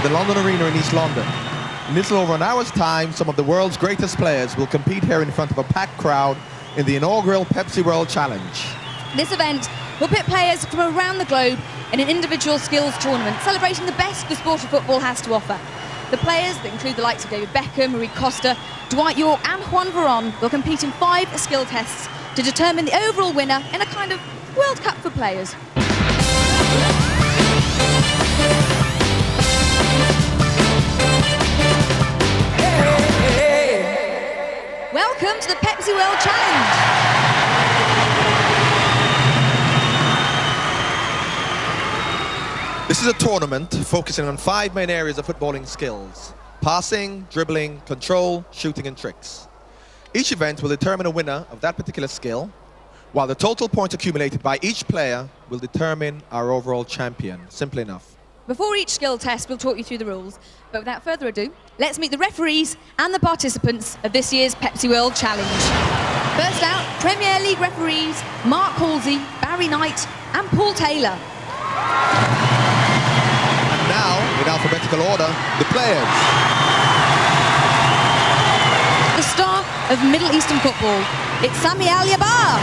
to the London Arena in East London. In little over an hour's time, some of the world's greatest players will compete here in front of a packed crowd in the inaugural PEPSI World Challenge. This event will pit players from around the globe in an individual skills tournament, celebrating the best the sport of football has to offer. The players, that include the likes of David Beckham, Costa, Dwight York and Fieron, will compete in 5 skill tests to determine the overall winner in a kind of World Cup for players. Welcome to the PEPSI World Challenge. This is a tournament focusing on 5 main areas of footballing skills: passing, dribbling, control, shooting and tricks. Each event will determine a winner of that particular skill, while the total points accumulated by each player will determine our overall champion. Simple enough. Before each skill test, we'll talk you through the rules. But without further ado, let's meet the referees and the participants of this year's PEPSI World Challenge. First out, Premier League referees Mark Halsey, Barry Knight and Paul Taylor. And now, in alphabetical order, the players. The star of Middle Eastern football, it's Sammy Al-Jabbar.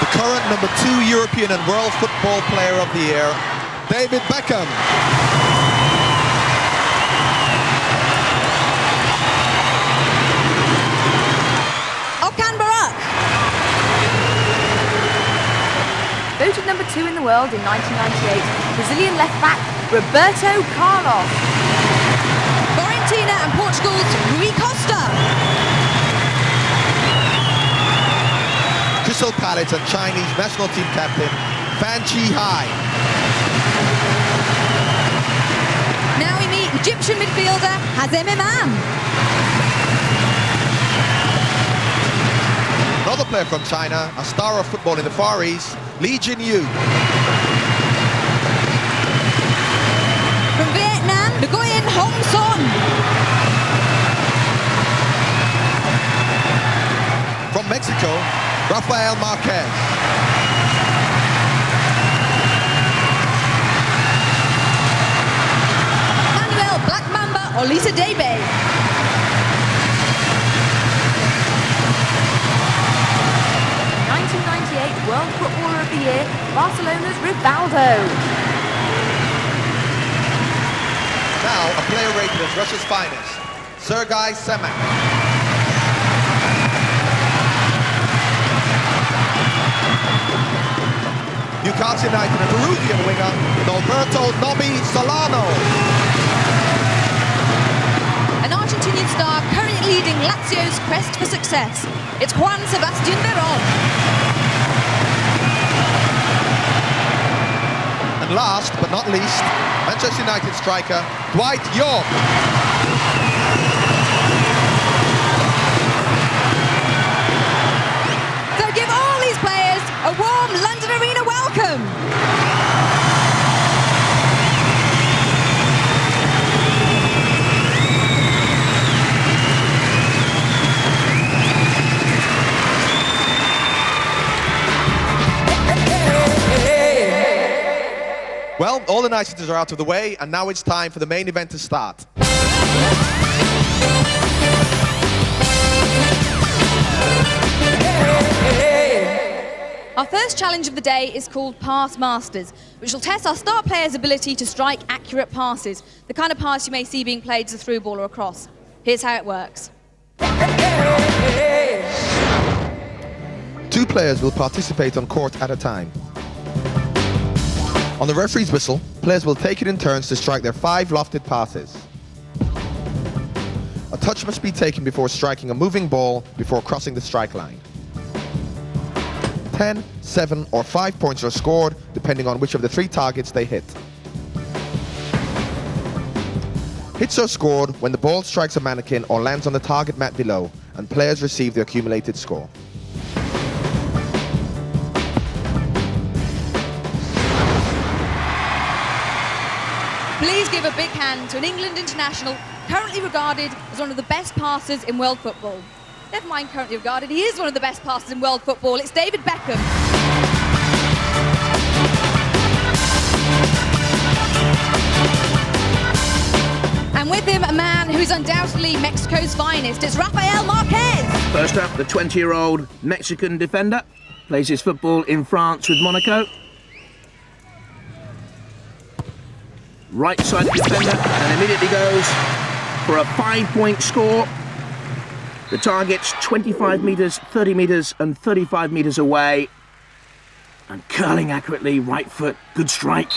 The current number 2 European and World Football Player of the Year, David Beckham. Voted number 2 in the world in 1998, Brazilian left-back Roberto Carlos. Fiorentina and Portugal's Costa. Crystal Palace and Chinese national team captain Fan Chi-hai. Now we meet Egyptian midfielder Hazem Imam. Another player from China, a star of football in the Far East, Lee Jin-yu. From Vietnam, Nguyen Hong Son. From Mexico, Rafael Marquez. Manuel Black Mamba Olisa Debe. World Footballer of the Year, Barcelona's Rifaldo. Now, a player rated as Russia's finest, Sergei Sammy. Newcastle United and Peruvian winger, Alberto Nobby Solano. An Argentinian star currently leading Lazio's quest for success, it's Juan Sebastian Veron. And last but not least, Manchester United striker Dwight York. So give all these players a warm London Arena welcome. Well, all the niceties are out of the way, and now it's time for the main event to start. Our first challenge of the day is called Pass Masters, which will test our star players' ability to strike accurate passes, the kind of pass you may see being played as a through ball or a cross. Here's how it works. 2 players will participate on court at a time. On the referee's whistle, players will take it in turns to strike their 5 lofted passes. A touch must be taken before striking a moving ball before crossing the strike line. 10, 7 or 5 points are scored depending on which of the 3 targets they hit. Hits are scored when the ball strikes a mannequin or lands on the target mat below, and players receive the accumulated score. Please give a big hand to an England international currently regarded as one of the best passers in world football. Never mind currently regarded, he is one of the best passers in world football. It's David Beckham. with him, a man who's undoubtedly Mexico's finest. It's Rafael Marquez. First up, the 20-year-old Mexican defender. Plays his football in France with Monaco. Right side defender, and immediately goes for a 5-point score. The target's 25 metres, 30 metres and 35 metres away. And curling accurately, right foot, good strike.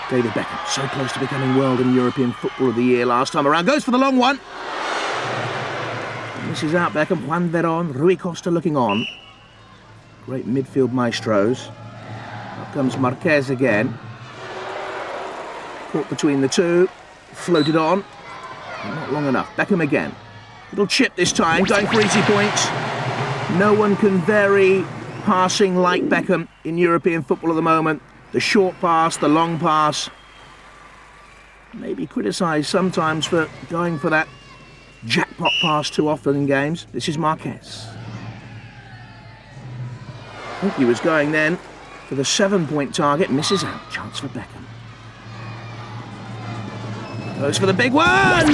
David Beckham, so close to becoming World and European Footballer of the Year last time around. Goes for the long one. Misses out Beckham. Juan Veron, Rui Costa looking on. Great midfield maestros. Up comes Marquez again. Caught between the two. Floated on. Not long enough. Beckham again. Little chip this time, going for easy points. No one can vary passing like Beckham in European football at the moment. The short pass, the long pass. Maybe criticised sometimes for going for that jackpot pass too often in games. This is Marquez. I think he was going then for the 7-point target. Misses out. Chance for Beckham. Goes for the big one!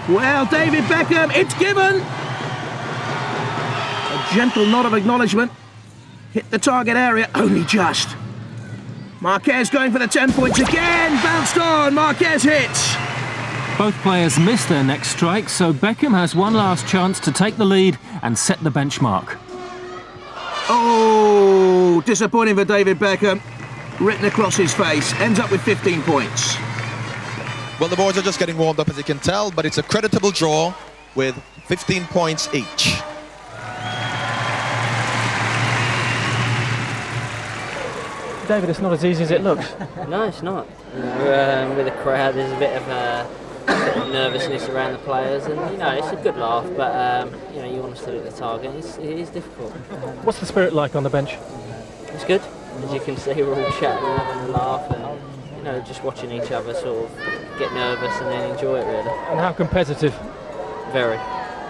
Well, David Beckham, it's given! A gentle nod of acknowledgement. Hit the target area, only just. Marquez going for the 10 points again, bounced on, Marquez hits. Both players missed their next strike, so Beckham has one last chance to take the lead and set the benchmark. Oh, disappointing for David Beckham. Written across his face, ends up with 15 points. Well, the boys are just getting warmed up, as you can tell, but it's a creditable draw with 15 points each. David, it's not as easy as it looks. No, it's not. You know, with the crowd, there's a bit of nervousness around the players, and you know, it's a good laugh, but you know, you want to still hit the target. It is difficult. What's the spirit like on the bench? It's good. As you can see, we're all chatting and having a laugh, and you know, just watching each other sort of get nervous and then enjoy it, really. And how competitive? Very,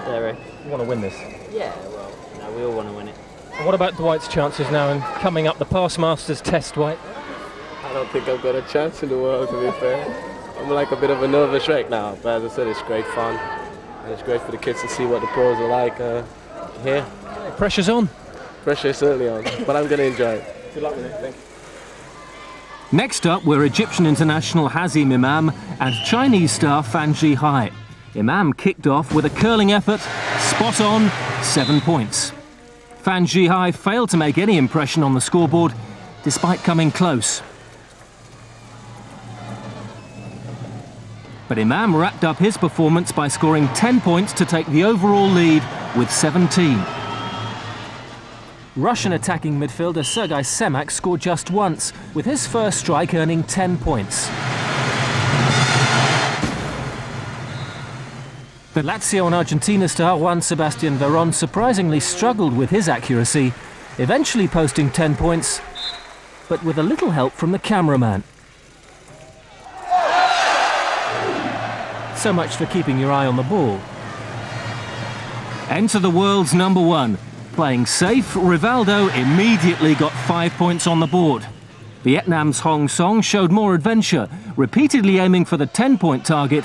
very. You want to win this? Yeah, well, you know, we all want to win it. And what about Dwight's chances now in coming up the Pass Masters test, Dwight? I don't think I've got a chance in the world, to be fair. I'm like a bit of a nervous wreck now, but as I said, it's great fun. And it's great for the kids to see what the pros are like here. Pressure's on. Pressure is certainly on, but I'm going to enjoy it. Good luck with it, thank you. Next up were Egyptian international Hazim Imam and Chinese star Fan Zhihai. Imam kicked off with a curling effort, spot on, 7 points. Fan Zhihai failed to make any impression on the scoreboard, despite coming close. But Imam wrapped up his performance by scoring 10 points to take the overall lead with 17. Russian attacking midfielder Sergei Semak scored just once, with his first strike earning 10 points. The Lazio and Argentina star Juan Sebastian Veron surprisingly struggled with his accuracy, eventually posting 10 points, but with a little help from the cameraman. So much for keeping your eye on the ball. Enter the world's number one. Playing safe, Rivaldo immediately got 5 points on the board. Vietnam's Hong Song showed more adventure, repeatedly aiming for the 10-point target,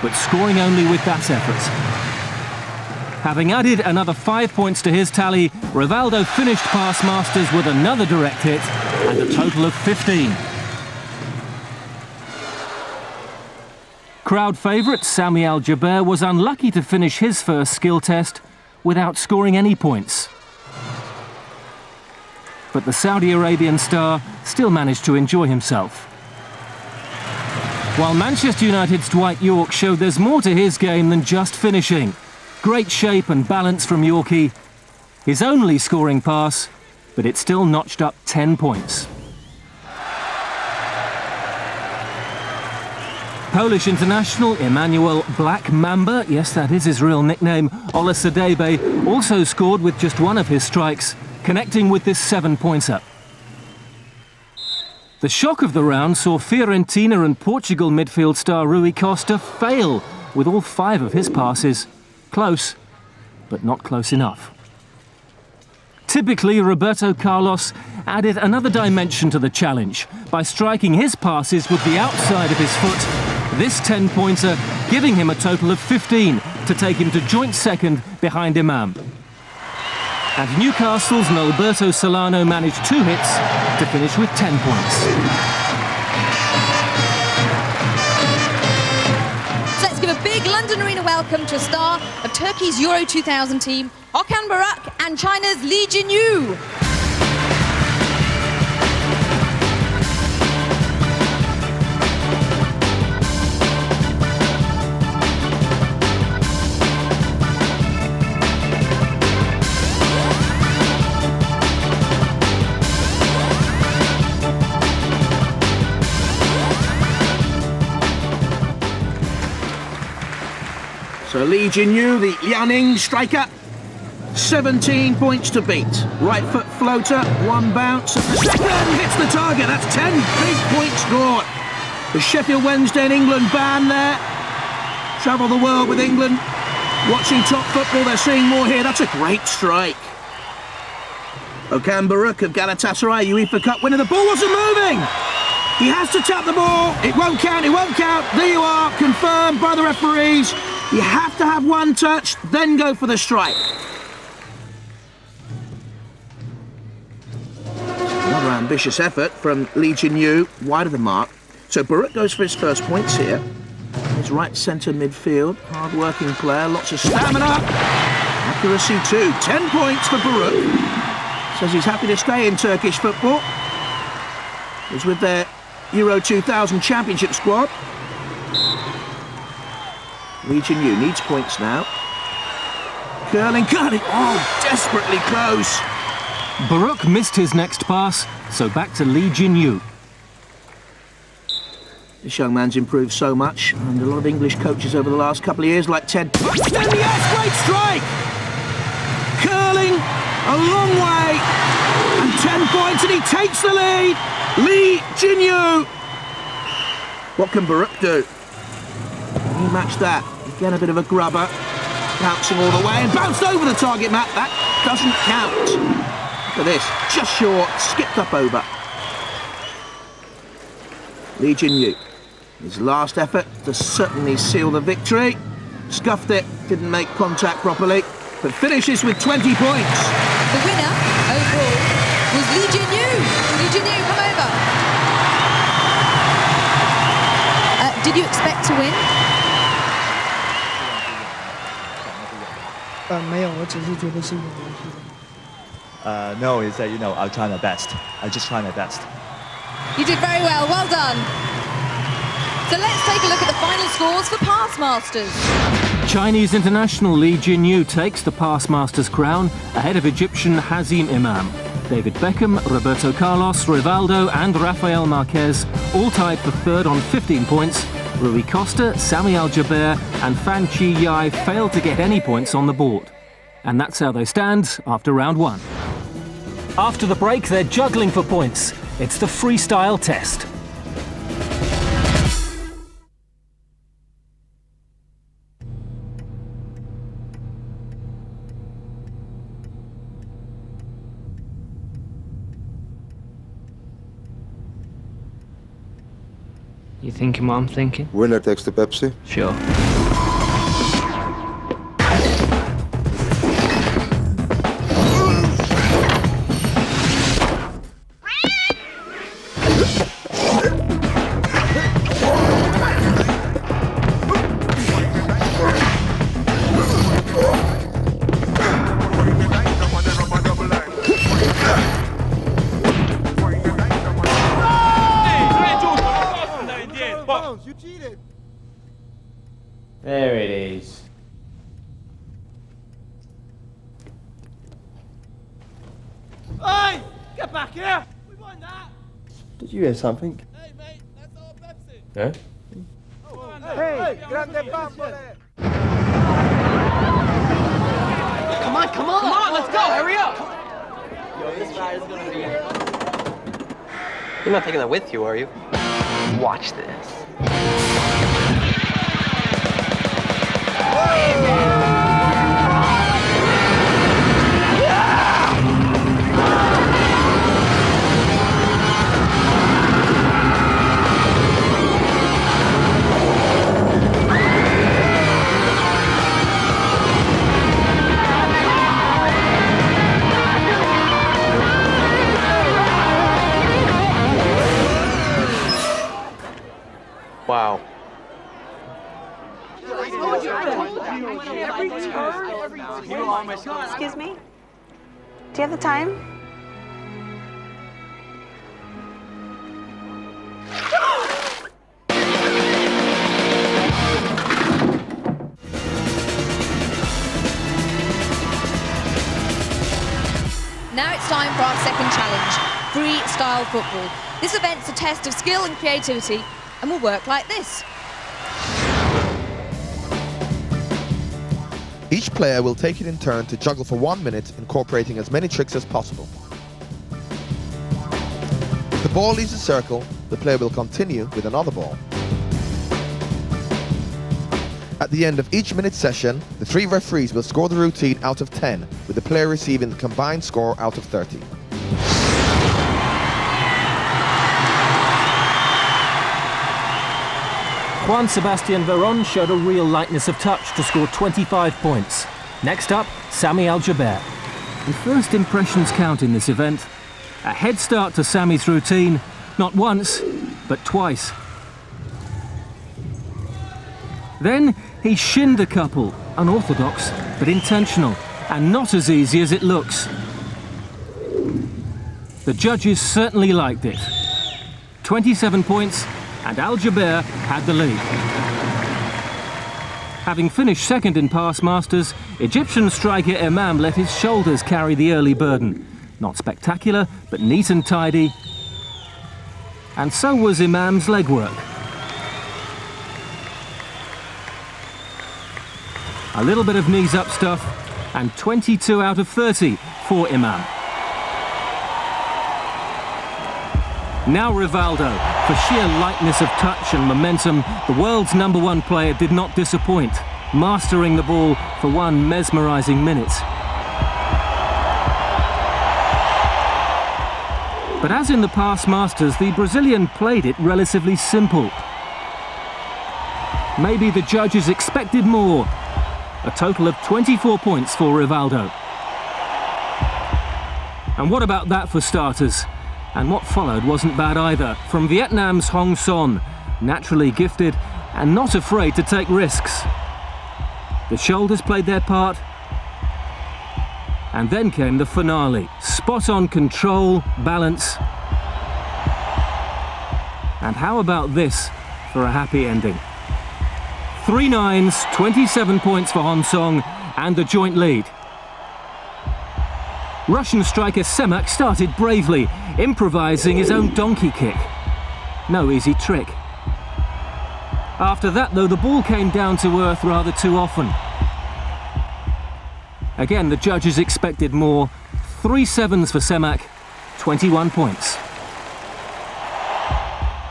but scoring only with that effort. Having added another 5 points to his tally, Rivaldo finished Pass Masters with another direct hit and a total of 15. Crowd favourite Sammy Al-Jabbar was unlucky to finish his first skill test without scoring any points. But the Saudi Arabian star still managed to enjoy himself. While Manchester United's Dwight York showed there's more to his game than just finishing. Great shape and balance from Yorkie. His only scoring pass, but it still notched up 10 points. Polish international Emmanuel Black Mamba, yes, that is his real nickname, Olasadebe, also scored with just one of his strikes, connecting with this 7-pointer. The shock of the round saw Fiorentina and Portugal midfield star Rui Costa fail with all 5 of his passes. Close, but not close enough. Typically, Roberto Carlos added another dimension to the challenge by striking his passes with the outside of his foot, This 10-pointer giving him a total of 15 to take him to joint second behind Imam. And Newcastle's Alberto Solano managed 2 hits to finish with 10 points. So let's give a big London Arena welcome to a star of Turkey's Euro 2000 team, Okan Buruk, and China's Lee Jinyu. So Lee Jinyu, the Liaoning striker, 17 points to beat. Right foot floater, 1 bounce. The second hits the target. That's 10 big points scored. The Sheffield Wednesday in England band there. Travel the world with England. Watching top football, they're seeing more here. That's a great strike. Okan Buruk of Galatasaray, UEFA Cup winner. The ball wasn't moving. He has to tap the ball. It won't count, it won't count. There you are, confirmed by the referees. You have to have 1 touch, then go for the strike. Another ambitious effort from Lee Jinyu, wide of the mark. So Buruk goes for his first points here. His right centre midfield, hard-working player, lots of stamina. Accuracy too, 10 points for Buruk. Says he's happy to stay in Turkish football. He's with their Euro 2000 Championship squad. Lee Jinyu needs points now. Curling, oh, desperately close. Buruk missed his next pass, so back to Lee Jinyu. This young man's improved so much, and a lot of English coaches over the last couple of years, like Ted. Yes, great strike! Curling a long way, and 10 points, and he takes the lead. Lee Jinyu. What can Buruk do? He matched that. Again, a bit of a grubber. Bouncing all the way and bounced over the target mat. That doesn't count. Look at this. Just short. Skipped up over. Lee Jinyu. His last effort to certainly seal the victory. Scuffed it. Didn't make contact properly. But finishes with 20 points. The winner overall was Lee Jinyu. Lee Jinyu, come over. Did you expect to win? No, it's that, I'll try my best. I just try my best. You did very well, well done. So let's take a look at the final scores for Pass Masters. Chinese international Lee Jinyu takes the Pass Masters crown ahead of Egyptian Hazim Imam. David Beckham, Roberto Carlos, Rivaldo and Rafael Marquez all tied for third on 15 points. Rui Costa, Sammy Al-Jabbar and Fan Chi Yai failed to get any points on the board. And that's how they stand after round 1. After the break, they're juggling for points. It's the freestyle test. You thinking what I'm thinking? Winner takes the Pepsi. Sure. There it is. Hey! Get back here! We won that! Did you hear something? Hey, mate, that's our Pepsi. Yeah? Oh, Hey, grande bambole! Come on, come on, let's go, hurry up! Yo, this ride is gonna be... You're not taking that with you, are you? Watch this. Do you have the time? Now it's time for our second challenge, freestyle football. This event's a test of skill and creativity and will work like this. Each player will take it in turn to juggle for 1 minute, incorporating as many tricks as possible. If the ball leaves the circle, the player will continue with another ball. At the end of each minute session, the 3 referees will score the routine out of 10, with the player receiving the combined score out of 30. Juan Sebastian Veron showed a real lightness of touch to score 25 points. Next up, Sammy Al-Jabbar. The first impressions count in this event. A head start to Sammy's routine, not once, but twice. Then he shinned a couple, unorthodox but intentional, and not as easy as it looks. The judges certainly liked it. 27 points, and Al-Jabbar had the lead. Having finished second in pass masters, Egyptian striker Imam let his shoulders carry the early burden. Not spectacular, but neat and tidy. And so was Imam's legwork. A little bit of knees up stuff, and 22 out of 30 for Imam. Now Rivaldo. For sheer lightness of touch and momentum, the world's #1 player did not disappoint, mastering the ball for 1 mesmerising minute. But as in the past Masters, the Brazilian played it relatively simple. Maybe the judges expected more. A total of 24 points for Rivaldo. And what about that for starters? And what followed wasn't bad either. From Vietnam's Hong Son, naturally gifted and not afraid to take risks. The shoulders played their part. And then came the finale. Spot-on control, balance. And how about this for a happy ending? 3 nines, 27 points for Hong Song and the joint lead. Russian striker Sammy started bravely, improvising his own donkey kick. No easy trick. After that, though, the ball came down to earth rather too often. Again, the judges expected more. 3 sevens for Sammy, 21 points.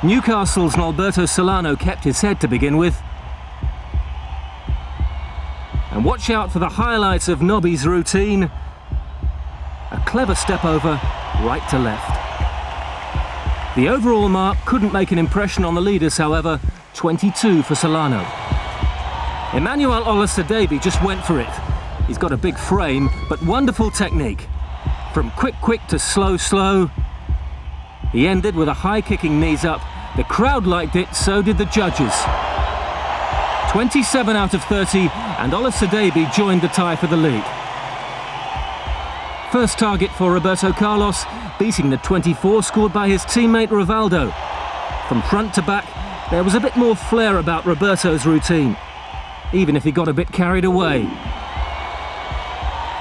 Newcastle's Alberto Solano kept his head to begin with. And watch out for the highlights of Nobby's routine. A clever step over, right to left. The overall mark couldn't make an impression on the leaders, however, 22 for Solano. Emmanuel Olasadebe just went for it. He's got a big frame, but wonderful technique. From quick to slow. He ended with a high kicking knees up. The crowd liked it, so did the judges. 27 out of 30, and Olasadebe joined the tie for the lead. First target for Roberto Carlos, beating the 24 scored by his teammate Rivaldo. From front to back, there was a bit more flair about Roberto's routine, even if he got a bit carried away.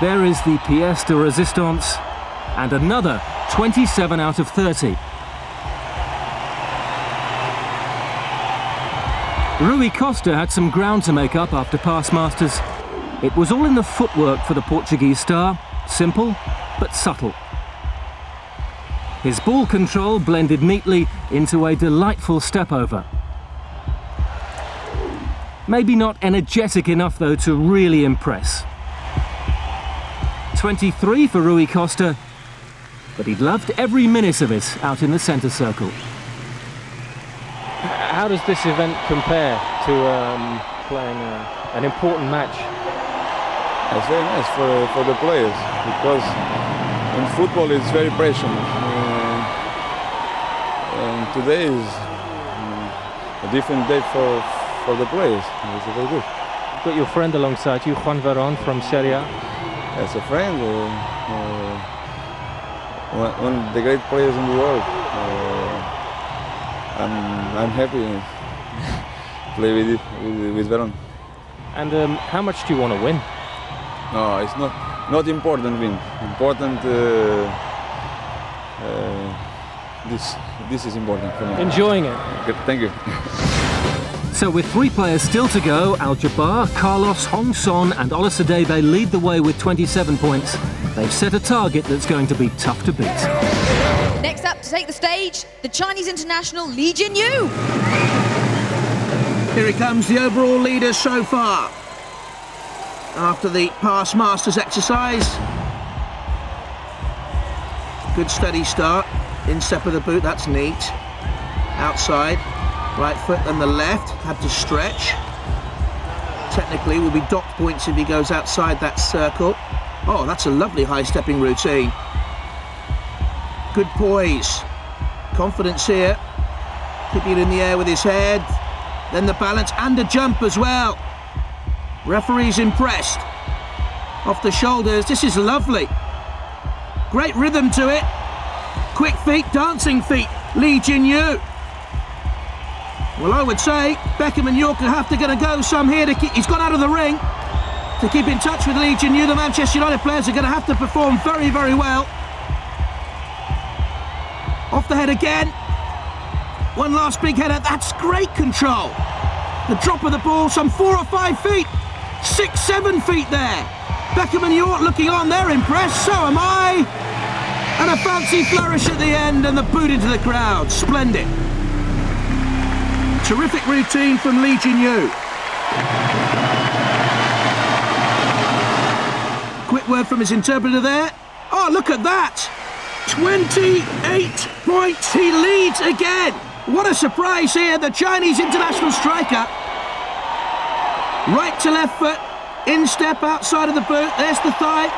There is the pièce de résistance, and another 27 out of 30. Rui Costa had some ground to make up after pass masters. It was all in the footwork for the Portuguese star. Simple, but subtle. His ball control blended neatly into a delightful step over. Maybe not energetic enough, though, to really impress. 23 for Rui Costa, but he loved every minute of it out in the centre circle. How does this event compare to playing an important match? It's very nice for the players, because in football it's very pressure. And today is a different day for the players. It's very good. You've got your friend alongside you, Juan Veron from Serie A. as a friend, one of the great players in the world. I'm happy to play with Veron. And how much do you want to win? No, it's not important win. Important. This is important for me. Enjoying it. Good, thank you. So with 3 players still to go, Al-Jabbar, Carlos, Hong Son and Olasadebe lead the way with 27 points. They've set a target that's going to be tough to beat. Next up to take the stage, the Chinese international Li Jinyu. Here he comes, the overall leader so far. After the pass masters exercise. Good steady start. Instep of the boot, that's neat. Outside. Right foot and the left, had to stretch. Technically will be docked points if he goes outside that circle. Oh, that's a lovely high stepping routine. Good poise. Confidence here. Keeping it in the air with his head. Then the balance and a jump as well. Referee's impressed. Off the shoulders, this is lovely. Great rhythm to it. Quick feet, dancing feet, Li Jinyu. Well, I would say Beckham and York are have to go some here to keep. He's gone out of the ring to keep in touch with Li Jinyu. The Manchester United players are going to have to perform very, very well. Off the head again. One last big header. That's great control. The drop of the ball, some 4 or 5 feet, 6, 7 feet there. Beckham and York looking on. They're impressed. So am I. And a fancy flourish at the end and the boot into the crowd. Splendid. Terrific routine from Li Jinyu. Quick word from his interpreter there. Oh, look at that. 28 points. He leads again. What a surprise here. The Chinese international striker. Right to left foot. Instep outside of the boot. There's the thigh.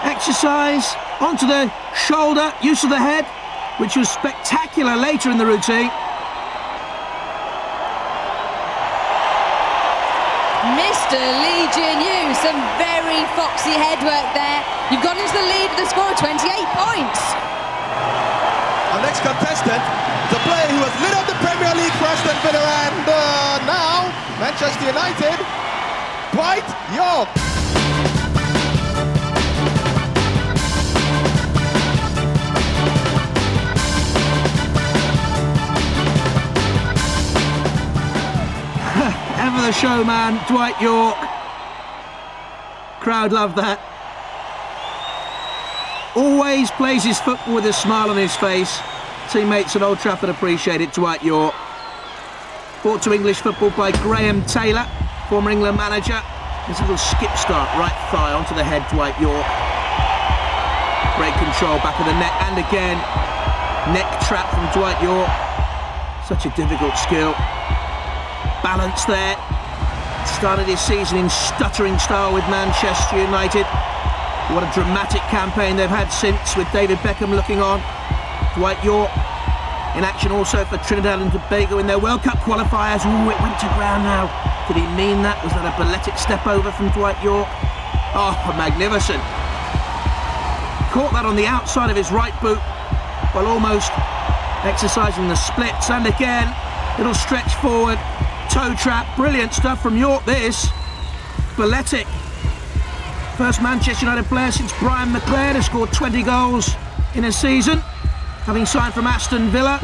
Exercise. Onto the shoulder. Use of the head, which was spectacular later in the routine. Mr. Li Jinyu, some very foxy headwork there. You've gone into the lead with a score of 28 points. Our next contestant, the player who has lit up the Premier League for Aston Villa and now Manchester United, Dwait York. Ever the showman, Dwait York. Crowd love that. Always plays his football with a smile on his face. Teammates at Old Trafford appreciate it, Dwait York. Brought to English football by Graham Taylor, former England manager. His little skip start, right thigh onto the head, Dwait York. Great control, back of the neck, and again, neck trap from Dwait York. Such a difficult skill. Balance there. Started his season in stuttering style with Manchester United. What a dramatic campaign they've had since, with David Beckham looking on. Dwait York in action also for Trinidad and Tobago in their World Cup qualifiers. Ooh, it went to ground now. Did he mean that? Was that a balletic step over from Dwait York? Oh, magnificent. Caught that on the outside of his right boot while almost exercising the splits. And again, little stretch forward. Toe trap, brilliant stuff from York this. Balletic. First Manchester United player since Brian McLaren has scored 20 goals in a season, having signed from Aston Villa.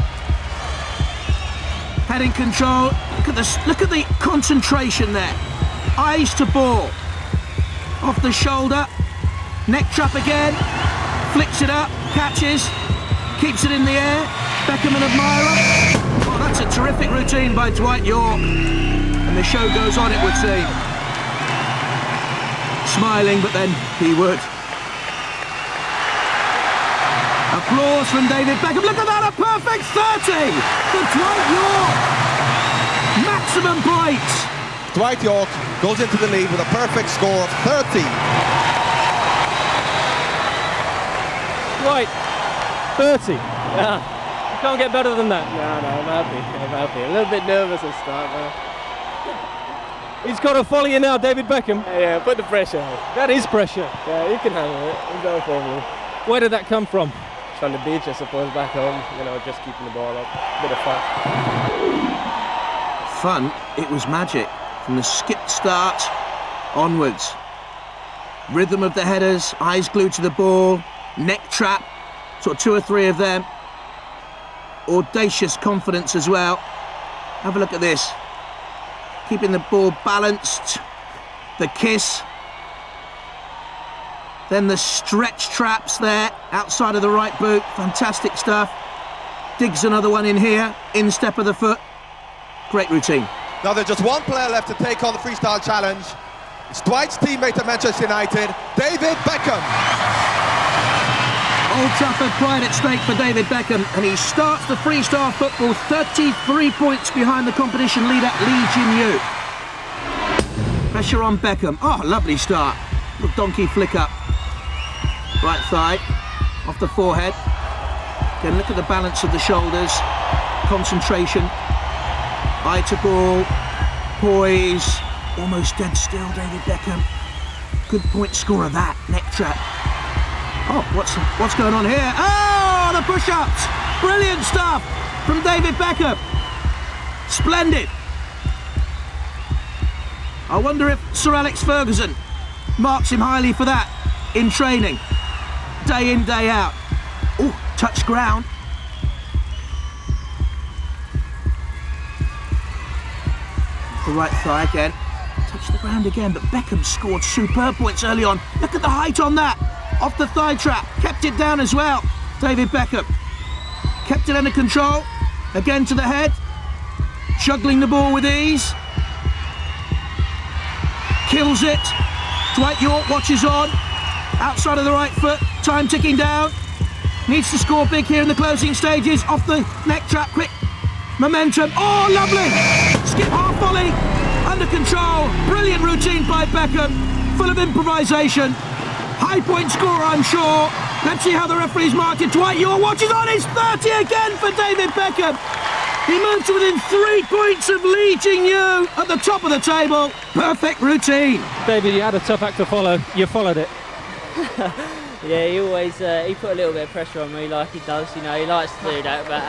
Heading control, look at the concentration there. Eyes to ball. Off the shoulder, neck trap again, flicks it up, catches, keeps it in the air. Beckham and admirer. Oh, that's a terrific routine by Dwait York. And the show goes on, it would seem. Smiling, but then he would. Applause from David Beckham. Look at that, a perfect 30 for Dwait York. Maximum points. Dwait York goes into the lead with a perfect score of 30. Right, 30. Yeah. Can't get better than that. No, I'm happy. A little bit nervous at start, but He's got to follow you now, David Beckham. Yeah, put the pressure on. That is pressure. Yeah, he can handle it. There's no problem. Where did that come from? From the beach, I suppose, back home. You know, just keeping the ball up. Bit of fun. Fun? It was magic. From the skip start onwards. Rhythm of the headers, eyes glued to the ball, neck trap, sort of 2 or 3 of them. Audacious confidence as well. Have a look at this. Keeping the ball balanced. The kiss. Then the stretch traps there, outside of the right boot. Fantastic stuff. Digs another one in here, instep of the foot. Great routine. Now there's just one player left to take on the freestyle challenge. It's Dwight's teammate at Manchester United, David Beckham. Old Trafford pride at stake for David Beckham, and he starts the freestyle football 33 points behind the competition leader Lee Jin-Yu. Pressure on Beckham. Oh, lovely start. Little donkey flick up. Right thigh, off the forehead. Again, look at the balance of the shoulders. Concentration. Eye to ball. Poise. Almost dead still, David Beckham. Good point scorer, that neck trap. Oh, what's going on here? Oh, the push-ups! Brilliant stuff from David Beckham. Splendid. I wonder if Sir Alex Ferguson marks him highly for that in training, day in, day out. Oh, touch ground. The right thigh again. Touch the ground again, but Beckham scored superb points early on. Look at the height on that. Off the thigh trap, kept it down as well. David Beckham kept it under control. Again to the head, juggling the ball with ease. Kills it. Dwight York watches on. Outside of the right foot, time ticking down. Needs to score big here in the closing stages. Off the neck trap, quick momentum. Oh, lovely! Skip half volley, under control. Brilliant routine by Beckham, full of improvisation. High point scorer, I'm sure. Let's see how the referee's marked it. Dwight York watches on. It's 30 again for David Beckham. He moves to within 3 points of Lee Jin-Yu at the top of the table. Perfect routine. David, you had a tough act to follow. You followed it. Yeah, he always he put a little bit of pressure on me, like he does. You know, he likes to do that, but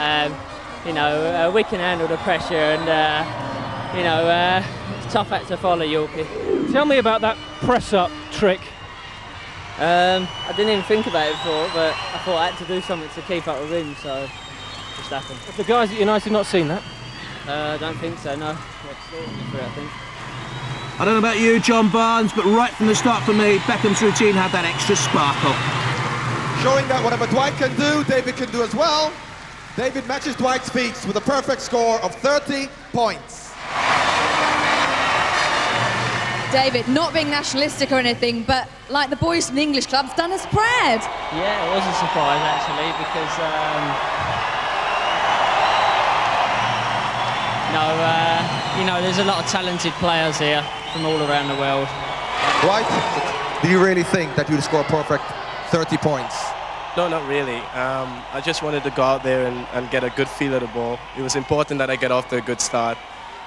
you know, we can handle the pressure, and you know, it's a tough act to follow, Yorkie. Tell me about that press-up trick. I didn't even think about it before, but I thought I had to do something to keep up with him, so it just happened. Have the guys at United not seen that? I don't think so, no. I think. I don't know about you, John Barnes, but right from the start for me, Beckham's routine had that extra sparkle. Showing that whatever Dwight can do, David can do as well. David matches Dwight's feats with a perfect score of 30 points. David, not being nationalistic or anything, but like the boys from the English club's done us proud. Yeah, it was a surprise actually, because you know, there's a lot of talented players here from all around the world. Dwight, do you really think that you'd score a perfect 30 points? No, not really. I just wanted to go out there and get a good feel of the ball. It was important that I get off to a good start.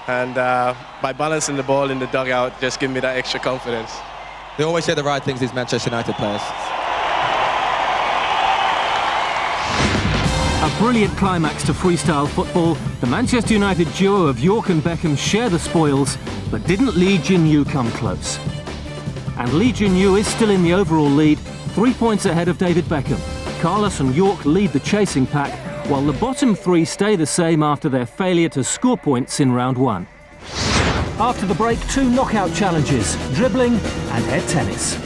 And by balancing the ball in the dugout, just give me that extra confidence. They always say the right things, these Manchester United players. A brilliant climax to freestyle football. The Manchester United duo of York and Beckham share the spoils, but didn't Lee Jin-Yu come close? And Lee Jin-Yu is still in the overall lead, 3 points ahead of David Beckham. Carlos and York lead the chasing pack, while the bottom three stay the same after their failure to score points in round one. After the break, 2 knockout challenges, dribbling and head tennis.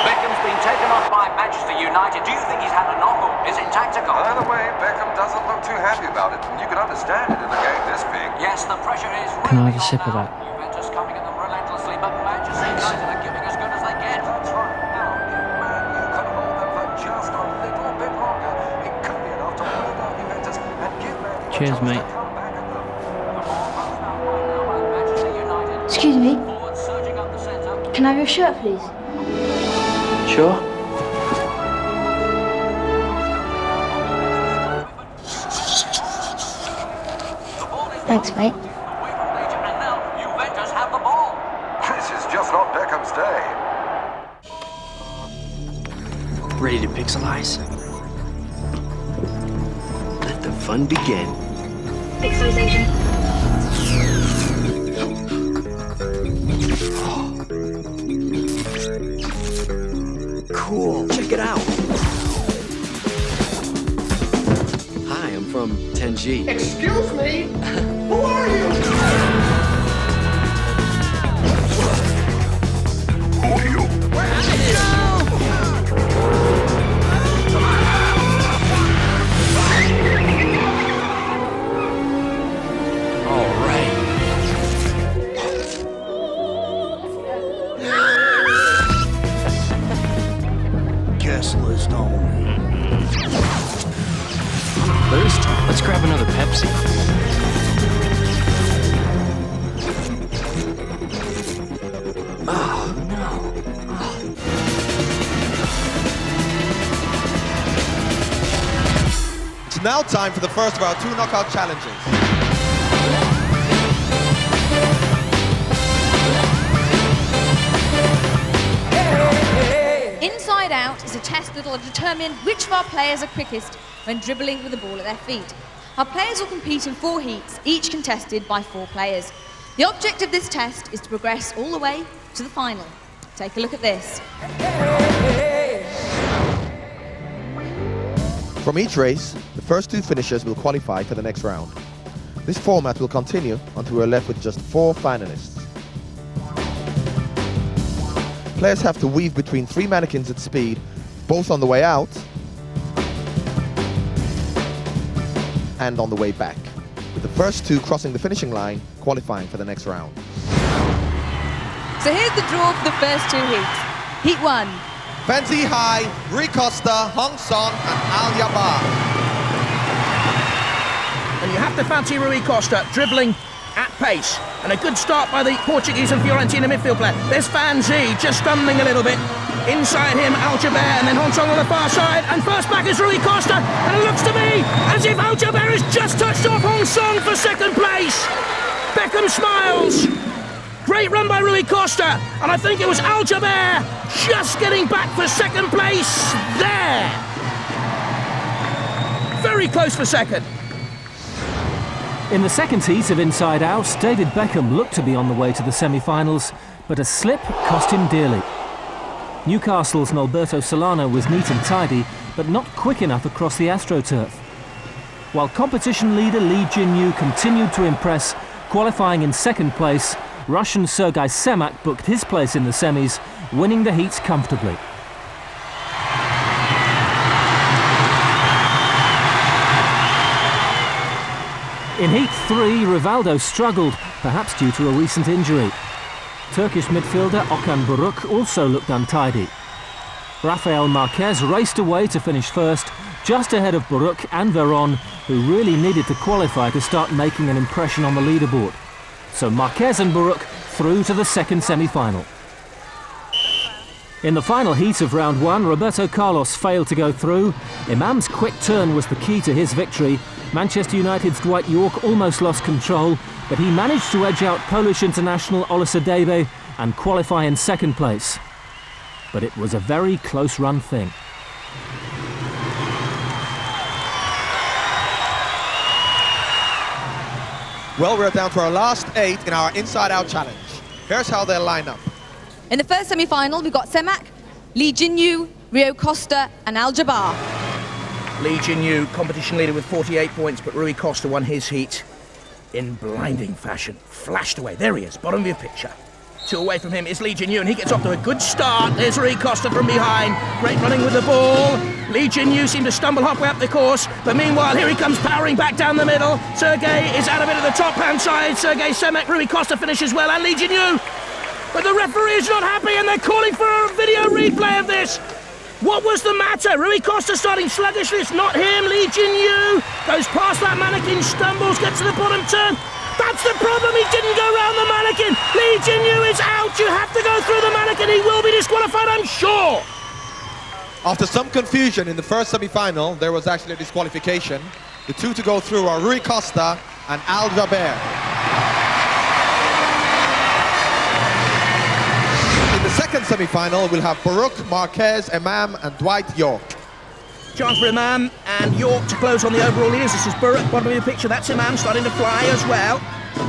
Beckham's been taken off by Manchester United. Do you think he's had a knock, or is it tactical? By the way, Beckham doesn't look too happy about it, and you can understand it in a game this big. Yes, the pressure is really Can I have a sip of that? Juventus coming at them relentlessly, but Manchester United are giving as good as they get. That's right. Now, man, you can hold them for just a little bit longer. It could be enough to hold down Juventus and give Man Cheers, mate. Excuse me. Can I have your shirt, please? Sure. Thanks, mate. And now Juventus have the ball. This is just not Beckham's day. Ready to pixelize? Let the fun begin. Pixelization. Cool, check it out. Hi, I'm from 10G. Excuse me? Who are you? Who are you? All right. Kessler's home. First, let's grab another Pepsi. Oh, no. It's now time for the first of our 2 knockout challenges. Inside Out is a test that will determine which of our players are quickest when dribbling with the ball at their feet. Our players will compete in 4 heats, each contested by 4 players. The object of this test is to progress all the way to the final. Take a look at this. From each race, the first 2 finishers will qualify for the next round. This format will continue until we're left with just 4 finalists. Players have to weave between 3 mannequins at speed, both on the way out and on the way back, with the first 2 crossing the finishing line, qualifying for the next round. So here's the draw for the first 2 heats. Heat 1. Fancy High, Rui Costa, Hong Song and Al-Jabbar. And you have to fancy Rui Costa dribbling at pace. And a good start by the Portuguese and Fiorentina midfield player. There's Fanzi just stumbling a little bit. Inside him, Al-Jabbar, and then Hong Song on the far side. And first back is Rui Costa. And it looks to me as if Al-Jabbar has just touched off Hong Song for second place. Beckham smiles. Great run by Rui Costa. And I think it was Al-Jabbar just getting back for second place there. Very close for second. In the second heat of Inside Out, David Beckham looked to be on the way to the semi-finals, but a slip cost him dearly. Newcastle's Alberto Solano was neat and tidy, but not quick enough across the AstroTurf. While competition leader Lee Jin-Yu continued to impress, qualifying in second place, Russian Sergei Semak booked his place in the semis, winning the heats comfortably. In Heat 3, Rivaldo struggled, perhaps due to a recent injury. Turkish midfielder Okan Buruk also looked untidy. Rafael Marquez raced away to finish first, just ahead of Buruk and Veron, who really needed to qualify to start making an impression on the leaderboard. So Marquez and Buruk through to the second semi-final. In the final heat of round 1, Roberto Carlos failed to go through. Imam's quick turn was the key to his victory. Manchester United's Dwight York almost lost control, but he managed to edge out Polish international Olusadebe and qualify in second place. But it was a very close-run thing. Well, we're down to our last 8 in our Inside-Out challenge. Here's how they'll line up. In the first semi-final, we've got Semak, Lee Jin-Yu, Rui Costa and Al-Jabbar. Lee Jin-Yu, competition leader with 48 points, but Rui Costa won his heat in blinding fashion. Flashed away. There he is, bottom of your picture. 2 away from him is Lee Jin-Yu, and he gets off to a good start. There's Rui Costa from behind. Great running with the ball. Lee Jin-Yu seemed to stumble halfway up the course, but meanwhile, here he comes powering back down the middle. Sergei is out of it at the top-hand side. Sergei Semak, Rui Costa finishes well, and Lee Jin-Yu. But the referee is not happy, and they're calling for a video replay of this. What was the matter? Rui Costa starting sluggishly, it's not him. Lee Jin-Yu goes past that mannequin, stumbles, gets to the bottom turn. That's the problem, he didn't go round the mannequin. Lee Jin-Yu is out, you have to go through the mannequin, he will be disqualified, I'm sure. After some confusion in the first semi-final, there was actually a disqualification. The 2 to go through are Rui Costa and Al-Jabbar. In the second semi-final, we'll have Baruch, Marquez, Imam, and Dwight York. Chance for Imam and York to close on the overall leaders. This is Baruch, bottom of the picture. That's Imam starting to fly as well.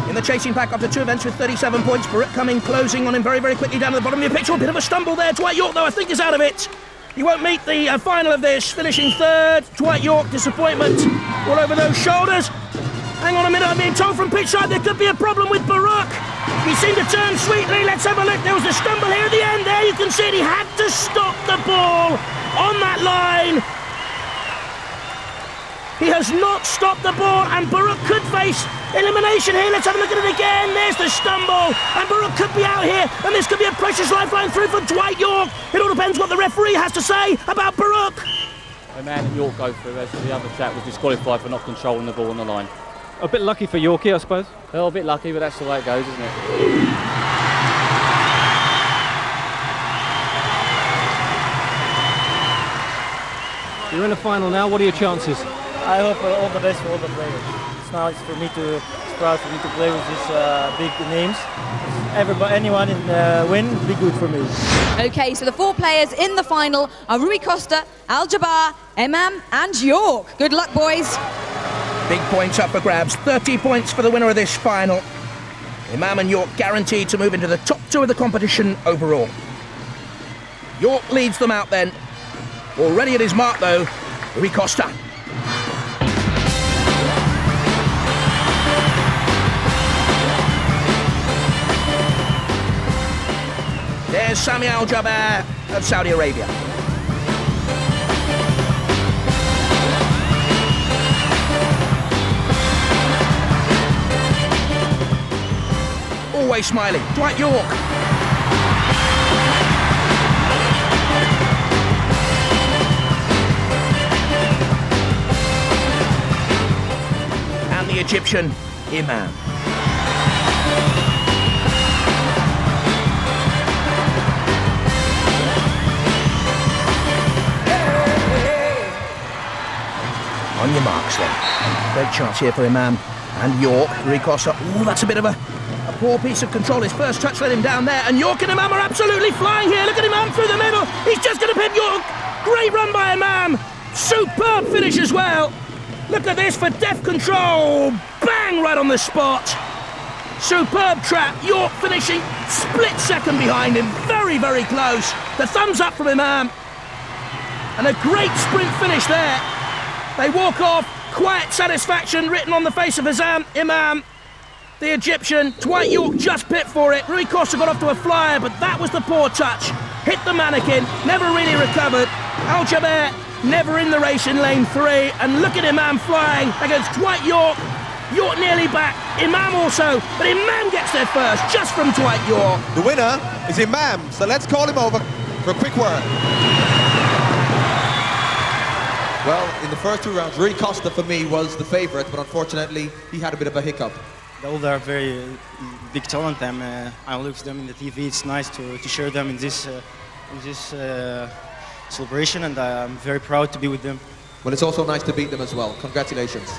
In the chasing pack after 2 events with 37 points. Baruch coming, closing on him very, very quickly down at the bottom of the picture. A bit of a stumble there. Dwight York, though, I think is out of it. He won't meet the final of this, finishing third. Dwight York, disappointment all over those shoulders. Hang on a minute, I'm being told from pitch side there could be a problem with Baruch. He seemed to turn sweetly. Let's have a look. There was a stumble here at the end. There you can see it. He had to stop the ball on that line. He has not stopped the ball, and Baruch could face elimination here. Let's have a look at it again. There's the stumble, and Baruch could be out here, and this could be a precious lifeline through for Dwight York. It all depends what the referee has to say about Baruch. A man in York go through, as the other chap was disqualified for not controlling the ball on the line. A bit lucky for Yorkie, I suppose. Well, a bit lucky, but that's the way it goes, isn't it? You're in the final now. What are your chances? I hope all the best for all the players. It's nice for me to, proud for me to play with these big names. Everybody, anyone in win, would be good for me. Okay, so the 4 players in the final are Rui Costa, Al-Jabbar, Imam, and York. Good luck, boys. Big points up for grabs. 30 points for the winner of this final. Imam and York guaranteed to move into the top 2 of the competition overall. York leads them out then. Already at his mark though, Rui Costa. There's Sammy Al-Jabbar of Saudi Arabia. Always smiling, Dwight York. And the Egyptian, Imam. On your marks then. Great chance here for Imam and York. Rui Costa. Oh, that's a bit of a poor piece of control. His first touch let him down there, and York and Imam are absolutely flying here. Look at Imam through the middle. He's just going to pin York. Great run by Imam. Superb finish as well. Look at this for deft control. Bang, right on the spot. Superb trap. York finishing split second behind him. Very, very close. The thumbs up from Imam. And a great sprint finish there. They walk off. Quiet satisfaction written on the face of Imam. The Egyptian, Dwight York just pipped for it. Rui Costa got off to a flyer, but that was the poor touch. Hit the mannequin, never really recovered. Al-Jabbar never in the race in lane 3. And look at Imam flying against Dwight York. York nearly back, Imam also, but Imam gets there first, just from Dwight York. The winner is Imam, so let's call him over for a quick word. Well, in the first 2 rounds, Rui Costa for me was the favourite, but unfortunately he had a bit of a hiccup. All are very big talent. I look at them in the TV. It's nice to share them in this celebration, and I'm very proud to be with them. Well, it's also nice to beat them as well. Congratulations.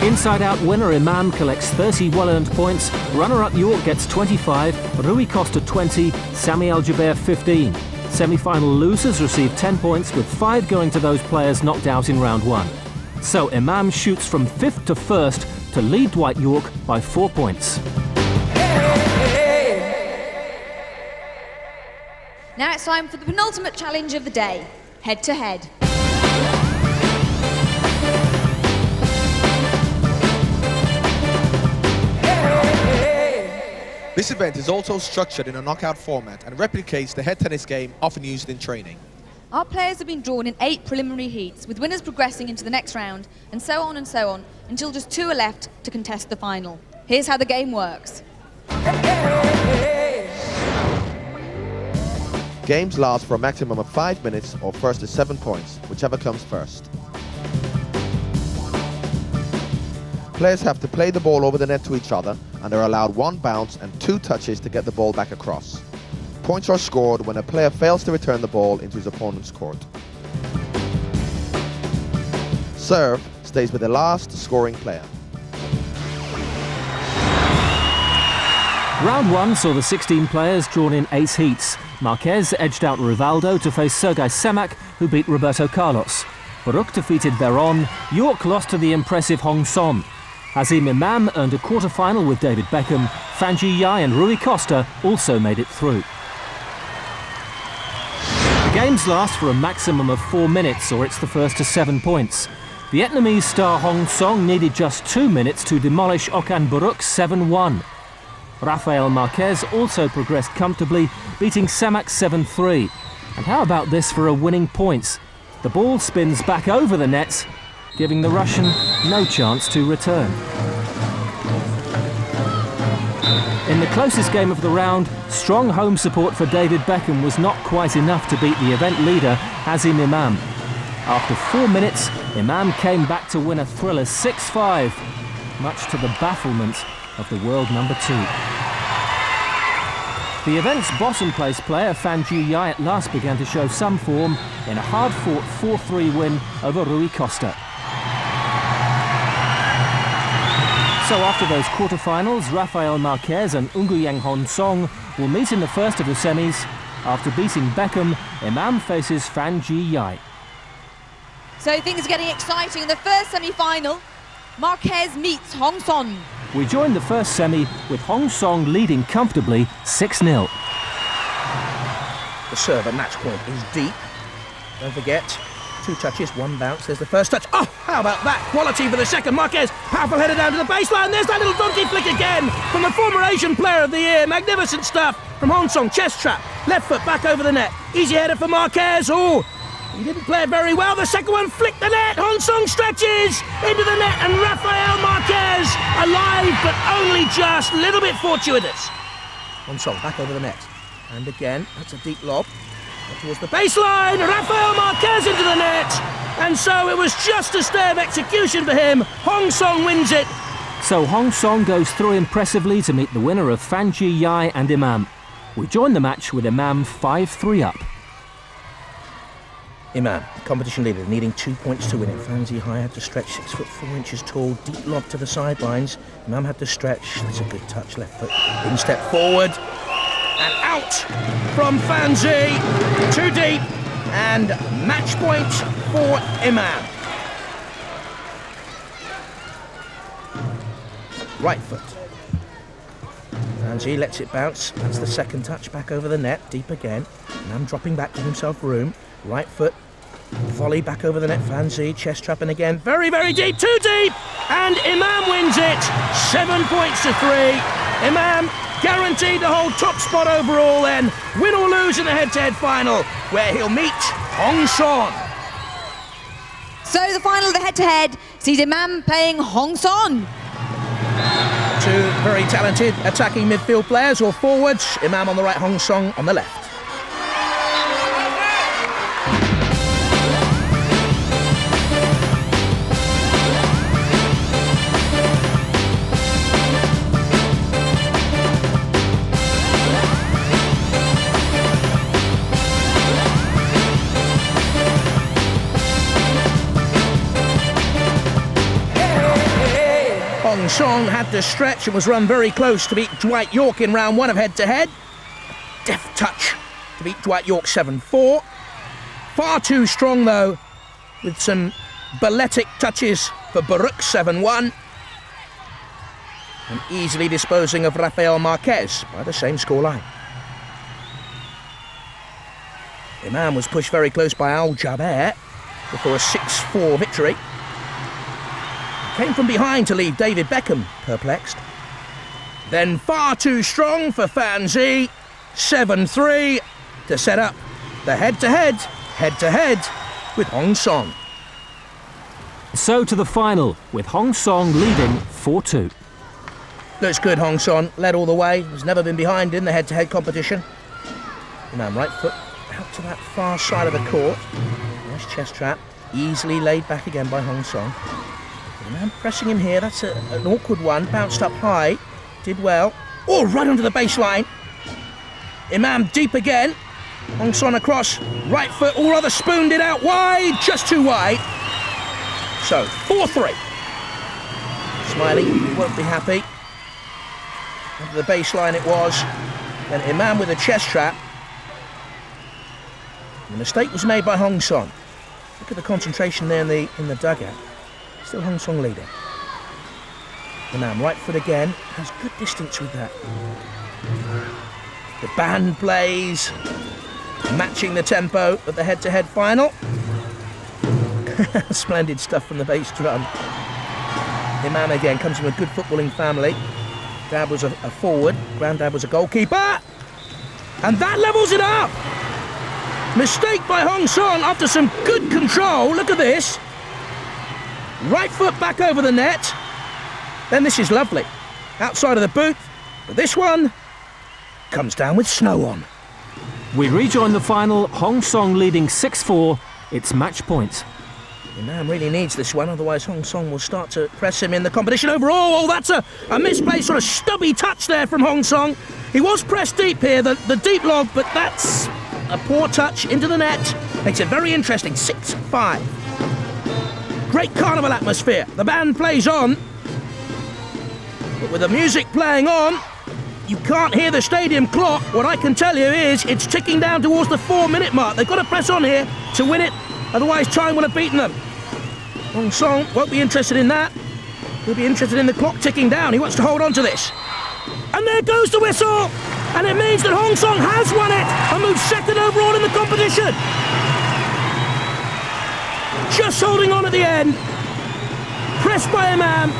Inside-out winner Imam collects 30 well-earned points. Runner-up York gets 25, Rui Costa 20, Sammy Al-Jabbar 15. Semi-final losers receive 10 points, with 5 going to those players knocked out in round 1. So Imam shoots from 5th to 1st to lead Dwight York by 4 points. Now it's time for the penultimate challenge of the day, head-to-head. This event is also structured in a knockout format and replicates the head tennis game often used in training. Our players have been drawn in 8 preliminary heats, with winners progressing into the next round, and so on, until just 2 are left to contest the final. Here's how the game works. Games last for a maximum of 5 minutes or first to 7 points, whichever comes first. Players have to play the ball over the net to each other, and are allowed 1 bounce and 2 touches to get the ball back across. Points are scored when a player fails to return the ball into his opponent's court. Serve stays with the last scoring player. Round 1 saw the 16 players drawn in 8 heats. Marquez edged out Rivaldo to face Sergei Semak, who beat Roberto Carlos. Baruch defeated Veron. York lost to the impressive Hong Son. Hazim Imam earned a quarter-final with David Beckham. Fanji Yai and Rui Costa also made it through. The games last for a maximum of 4 minutes, or it's the first to 7 points. Vietnamese star Hong Song needed just 2 minutes to demolish Okan Baruch 7-1. Rafael Marquez also progressed comfortably, beating Semak 7-3. And how about this for a winning points? The ball spins back over the nets, giving the Russian no chance to return. In the closest game of the round, strong home support for David Beckham was not quite enough to beat the event leader, Hazim Imam. After 4 minutes, Imam came back to win a thriller 6-5, much to the bafflement of the world number 2. The event's bottom-place player, Fanji Yai, at last began to show some form in a hard-fought 4-3 win over Rui Costa. So after those quarter-finals, Rafael Marquez and Nguyeng Hon Song will meet in the first of the semis. After beating Beckham, Imam faces Fanji Yai. So things are getting exciting in the first semi-final. Marquez meets Hong Son. We joined the first semi with Hong Song leading comfortably 6-0. The serve at match point is deep. Don't forget, 2 touches, 1 bounce. There's the first touch. Oh, how about that? Quality for the second. Marquez, powerful header down to the baseline. There's that little donkey flick again from the former Asian Player of the Year. Magnificent stuff from Hong Song. Chest trap, left foot back over the net. Easy header for Marquez. Oh, he didn't play it very well. The second one flicked the net. Hong Song stretches into the net, and Rafael Marquez alive, but only just a little bit fortuitous. Hong Song back over the net. And again, that's a deep lob. Up towards the baseline. Rafael Marquez into the net. And so it was just a stay of execution for him. Hong Song wins it. So Hong Song goes through impressively to meet the winner of Fanji Yai and Imam. We join the match with Imam 5-3 up. Imam, competition leader, needing 2 points to win it. Fanji Yai had to stretch, 6'4" tall, deep lob to the sidelines. Imam had to stretch. That's a good touch, left foot. In step forward. And out from Fanji. Too deep. And match point for Imam. Right foot. Fanji lets it bounce. That's the second touch back over the net. Deep again. Imam dropping back, giving himself room. Right foot. Volley back over the net. Fanji chest trapping again. Very, very deep. Too deep. And Imam wins it. 7 points to 3. Imam guaranteed to hold top spot overall then. Win or lose in the head-to-head final, where he'll meet Hong Song. So the final of the head-to-head sees Imam playing Hong Song. 2 very talented attacking midfield players or forwards. Imam on the right, Hong Song on the left. Hong Song had to stretch and was run very close to beat Dwight York in round 1 of head-to-head. Deft touch to beat Dwight York 7-4. Far too strong though, with some balletic touches for Baruch 7-1. And easily disposing of Rafael Marquez by the same scoreline. Imam was pushed very close by Al-Jabbar before a 6-4 victory. Came from behind to leave David Beckham perplexed. Then far too strong for Fanji. 7-3 to set up the head-to-head with Hong Song. So to the final, with Hong Song leading 4-2. Looks good, Hong Song. Led all the way. Has never been behind in the head-to-head competition. Imam right foot out to that far side of the court. Nice chest trap. Easily laid back again by Hong Song. Imam pressing him here. That's an awkward one. Bounced up high. Did well. Oh, right onto the baseline. Imam deep again. Hong Song across. Right foot. All rather spooned it out wide. Just too wide. So, 4-3. Smiley, he won't be happy. Under the baseline it was. Then Imam with a chest trap. The mistake was made by Hong Song. Look at the concentration there in the dugout. Still Hong Song leading. Imam, right foot again. Has good distance with that. The band plays, matching the tempo of the head-to-head final. Splendid stuff from the bass drum. Imam again comes from a good footballing family. Dad was a forward, granddad was a goalkeeper. And that levels it up! Mistake by Hong Song after some good control. Look at this. Right foot back over the net. Then this is lovely. Outside of the boot. But this one comes down with snow on. We rejoin the final, Hong Song leading 6-4. It's match point. Imam really needs this one, otherwise Hong Song will start to press him in the competition overall. Oh, that's a misplaced sort of stubby touch there from Hong Song. He was pressed deep here, the deep log, but that's a poor touch into the net. Makes it very interesting, 6-5. Great carnival atmosphere. The band plays on. But with the music playing on, you can't hear the stadium clock. What I can tell you is it's ticking down towards the 4-minute mark. They've got to press on here to win it, otherwise time will have beaten them. Hong Song won't be interested in that. He'll be interested in the clock ticking down. He wants to hold on to this. And there goes the whistle! And it means that Hong Song has won it and moves second overall in the competition. Just holding on at the end. Pressed by Imam.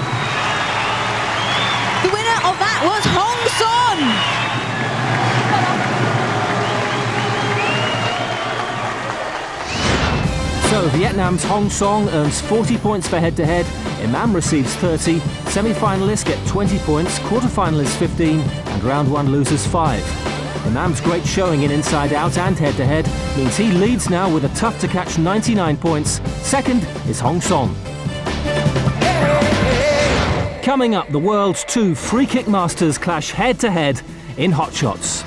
The winner of that was Hong Song. So Vietnam's Hong Song earns 40 points for head-to-head, Imam receives 30, semi-finalists get 20 points, quarter-finalists 15, and round one losers 5. Imam's great showing in inside-out and head-to-head means he leads now with a tough-to-catch 99 points. Second is Hong Song. Coming up, the world's two free-kick masters clash head-to-head in Hot Shots.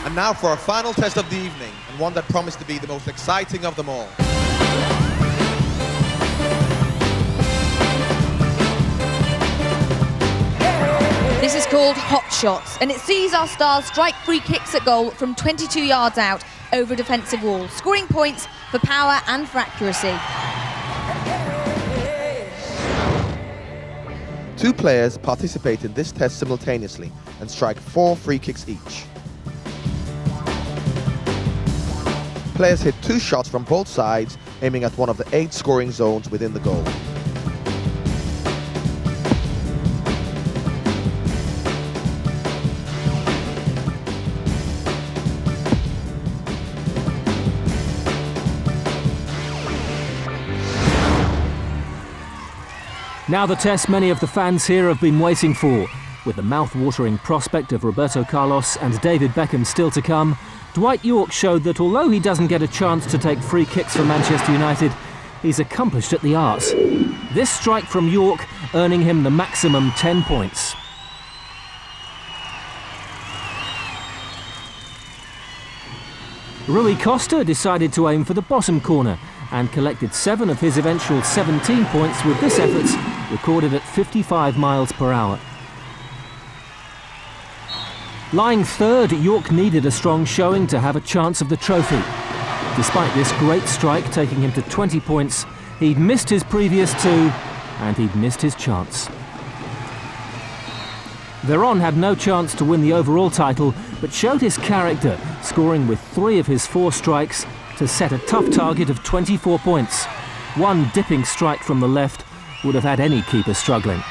And now for our final test of the evening, and one that promised to be the most exciting of them all. This is called Hot Shots, and it sees our stars strike free kicks at goal from 22 yards out over a defensive wall, scoring points for power and for accuracy. Two players participate in this test simultaneously and strike 4 free kicks each. Players hit 2 shots from both sides, aiming at one of the 8 scoring zones within the goal. Now the test many of the fans here have been waiting for. With the mouth-watering prospect of Roberto Carlos and David Beckham still to come, Dwight York showed that although he doesn't get a chance to take free kicks for Manchester United, he's accomplished at the arts. This strike from York earning him the maximum 10 points. Rui Costa decided to aim for the bottom corner and collected 7 of his eventual 17 points with this effort recorded at 55 miles per hour. Lying third, York needed a strong showing to have a chance of the trophy. Despite this great strike taking him to 20 points, he'd missed his previous 2 and he'd missed his chance. Veron had no chance to win the overall title, but showed his character, scoring with 3 of his 4 strikes to set a tough target of 24 points. One dipping strike from the left would have had any keeper struggling.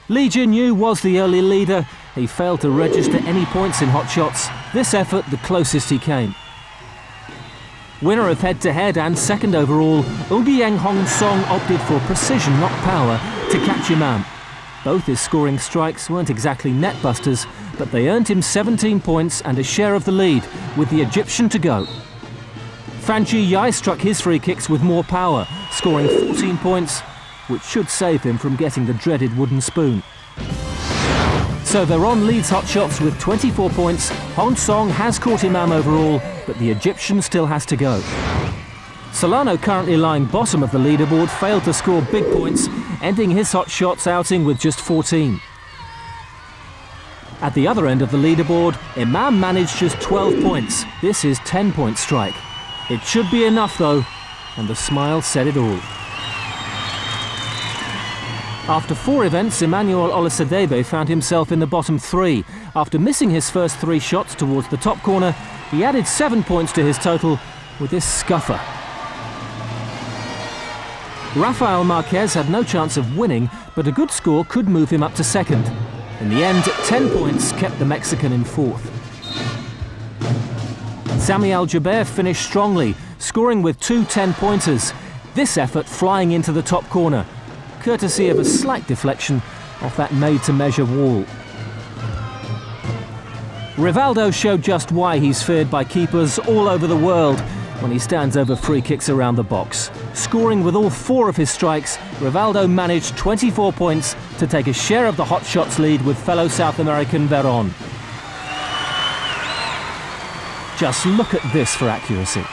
Lee Jin-Yu was the early leader. He failed to register any points in Hot Shots. This effort the closest he came. Winner of head-to-head and second overall, Ungieng Hong Song opted for precision, not power, to catch Imam. Both his scoring strikes weren't exactly net busters, but they earned him 17 points and a share of the lead, with the Egyptian to go. Fan Ji Yai struck his free kicks with more power, scoring 14 points, which should save him from getting the dreaded wooden spoon. So Veron leads hot shots with 24 points. Hong Song has caught Imam overall, but the Egyptian still has to go. Solano, currently lying bottom of the leaderboard, failed to score big points, ending his hot shots outing with just 14. At the other end of the leaderboard, Imam managed just 12 points. This is 10-point strike. It should be enough though, and the smile said it all. After 4 events, Emmanuel Olusadebe found himself in the bottom 3. After missing his first 3 shots towards the top corner, he added 7 points to his total with this scuffer. Rafael Marquez had no chance of winning, but a good score could move him up to second. In the end, 10 points kept the Mexican in 4th. Sammy Al-Jabbar finished strongly, scoring with 2 10-pointers. This effort flying into the top corner, courtesy of a slight deflection off that made-to-measure wall. Rivaldo showed just why he's feared by keepers all over the world when he stands over free kicks around the box. Scoring with all 4 of his strikes, Rivaldo managed 24 points to take a share of the hot shots lead with fellow South American Veron. Just look at this for accuracy.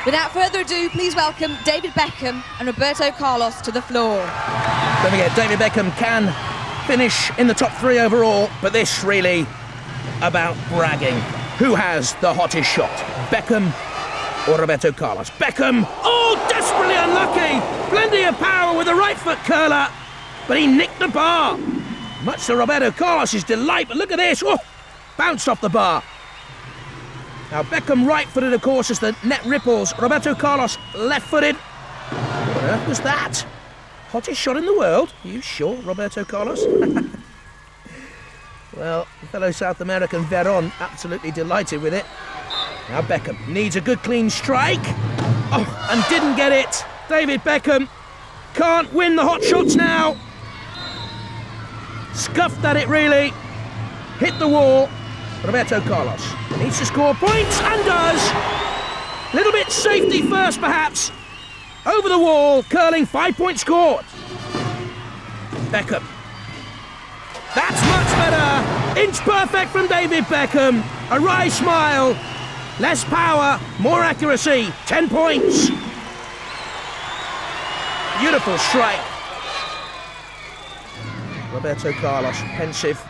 Without further ado, please welcome David Beckham and Roberto Carlos to the floor. Don't forget, David Beckham can finish in the top 3 overall, but this really about bragging. Who has the hottest shot, Beckham or Roberto Carlos? Beckham, oh, desperately unlucky. Plenty of power with a right foot curler, but he nicked the bar. Much to Roberto Carlos's delight, but look at this, oh, bounced off the bar. Now Beckham right-footed, of course, as the net ripples. Roberto Carlos left-footed. What on earth was that? Hottest shot in the world? Are you sure, Roberto Carlos? Well, fellow South American Veron absolutely delighted with it. Now Beckham needs a good clean strike. Oh, and didn't get it. David Beckham can't win the hot shots now. Scuffed at it really. Hit the wall. Roberto Carlos needs to score points and does. Little bit safety first perhaps. Over the wall, curling, 5 points scored. Beckham. That's much better. Inch perfect from David Beckham. A wry smile. Less power, more accuracy. 10 points. Beautiful strike. Roberto Carlos, pensive.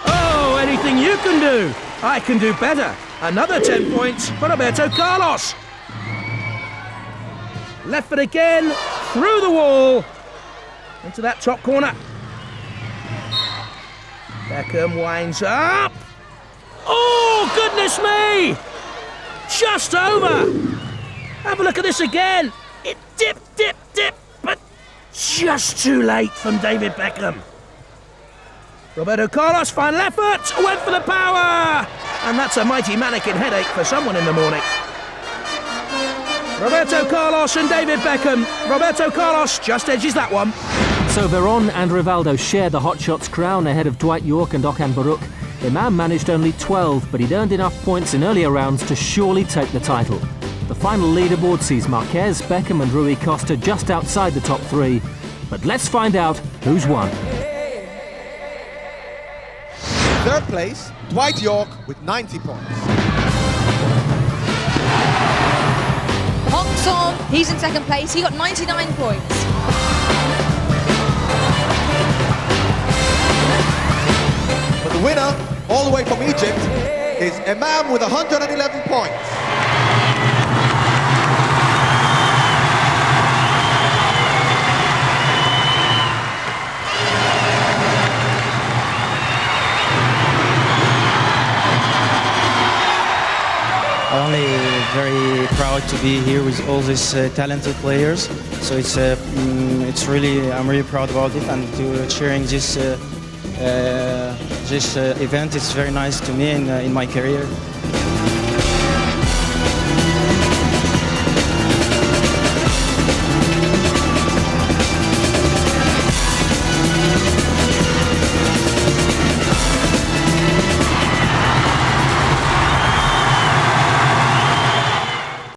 Oh, anything you can do. I can do better. Another 10 points for Roberto Carlos. Left foot again, through the wall, into that top corner. Beckham winds up. Oh, goodness me! Just over. Have a look at this again. It dipped, but just too late from David Beckham. Roberto Carlos, final effort, went for the power! And that's a mighty mannequin headache for someone in the morning. Roberto Carlos and David Beckham. Roberto Carlos just edges that one. So Veron and Rivaldo share the hot shots crown ahead of Dwight York and Okan Baruch. Imam managed only 12, but he'd earned enough points in earlier rounds to surely take the title. The final leaderboard sees Marquez, Beckham and Rui Costa just outside the top 3. But let's find out who's won. Third place, Dwight York with 90 points. Hong Song, he's in second place, he got 99 points. But the winner, all the way from Egypt, is Imam with 111 points. I'm only very proud to be here with all these talented players. So it's really, I'm really proud about it, and to cheering this event is very nice to me in my career.